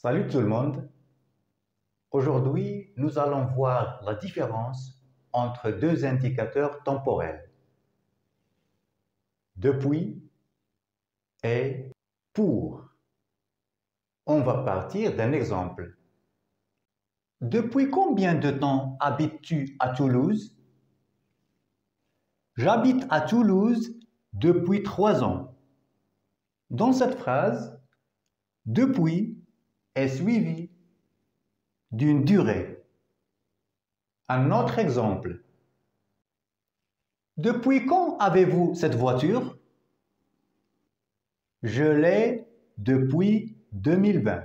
Salut tout le monde. Aujourd'hui, nous allons voir la différence entre deux indicateurs temporels. Depuis et pour. On va partir d'un exemple. Depuis combien de temps habites-tu à Toulouse? J'habite à Toulouse depuis 3 ans. Dans cette phrase, depuis est suivi d'une durée. Un autre exemple. Depuis quand avez-vous cette voiture? Je l'ai depuis 2020.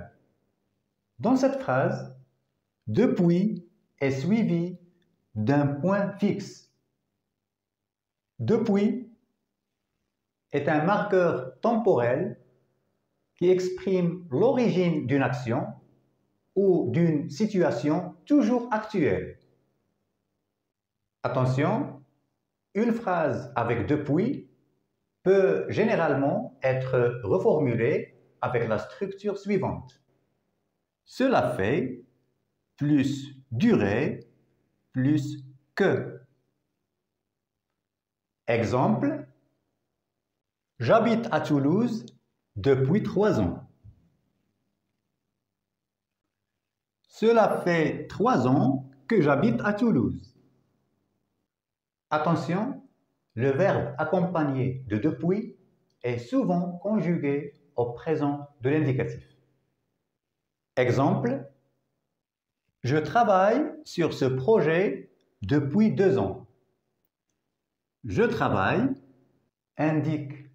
Dans cette phrase, depuis est suivi d'un point fixe. Depuis est un marqueur temporel qui exprime l'origine d'une action ou d'une situation toujours actuelle. Attention, une phrase avec depuis peut généralement être reformulée avec la structure suivante. Cela fait plus durée plus que. Exemple, j'habite à Toulouse depuis 3 ans. Cela fait 3 ans que j'habite à Toulouse. Attention, le verbe accompagné de depuis est souvent conjugué au présent de l'indicatif. Exemple, je travaille sur ce projet depuis 2 ans. Je travaille indique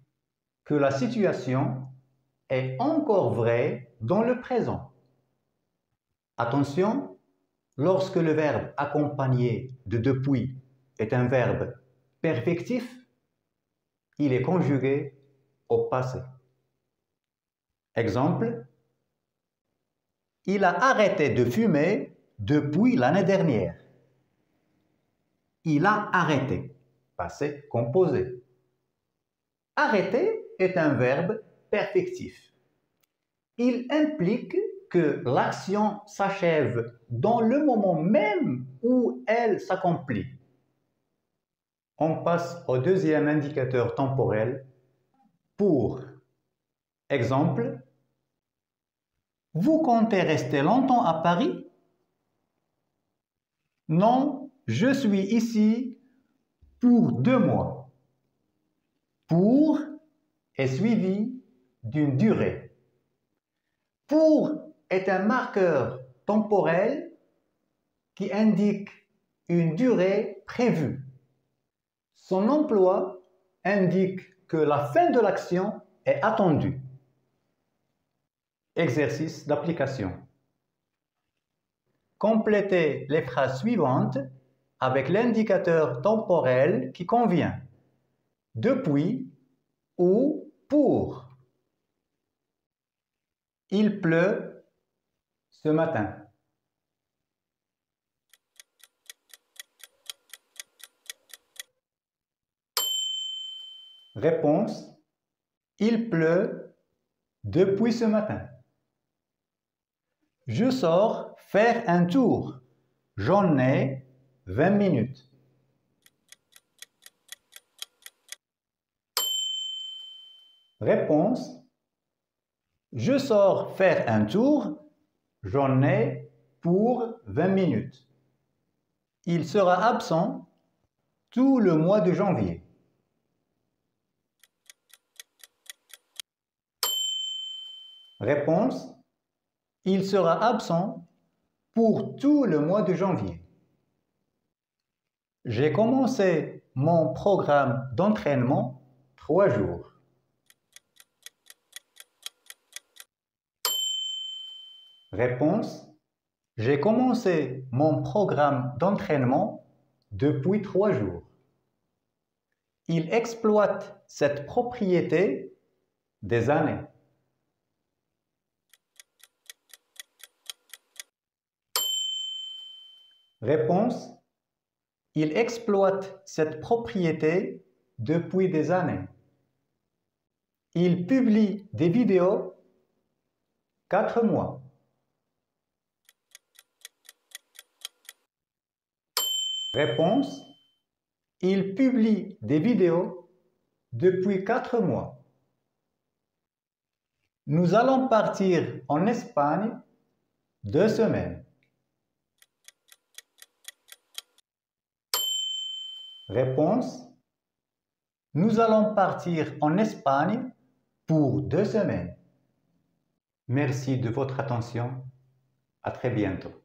que la situation est encore vraie dans le présent. Attention, lorsque le verbe accompagné de depuis est un verbe perfectif, il est conjugué au passé. Exemple, il a arrêté de fumer depuis l'année dernière. Il a arrêté, passé composé. Arrêter est un verbe perfectif. Il implique que l'action s'achève dans le moment même où elle s'accomplit. On passe au deuxième indicateur temporel, pour. Exemple, vous comptez rester longtemps à Paris? Non, je suis ici pour 2 mois. Pour est suivi d'une durée. Pour est un marqueur temporel qui indique une durée prévue. Son emploi indique que la fin de l'action est attendue. Exercice d'application. Complétez les phrases suivantes avec l'indicateur temporel qui convient. Depuis ou pour. Il pleut ce matin. Réponse, il pleut depuis ce matin. Je sors faire un tour. J'en ai 20 minutes. Réponse, je sors faire un tour. J'en ai pour 20 minutes. Il sera absent tout le mois de janvier. Réponse, il sera absent pour tout le mois de janvier. J'ai commencé mon programme d'entraînement 3 jours. Réponse, j'ai commencé mon programme d'entraînement depuis 3 jours. Il exploite cette propriété des années. Réponse, il exploite cette propriété depuis des années. Il publie des vidéos 4 mois. Réponse. Il publie des vidéos depuis 4 mois. Nous allons partir en Espagne 2 semaines. Réponse. Nous allons partir en Espagne pour 2 semaines. Merci de votre attention. À très bientôt.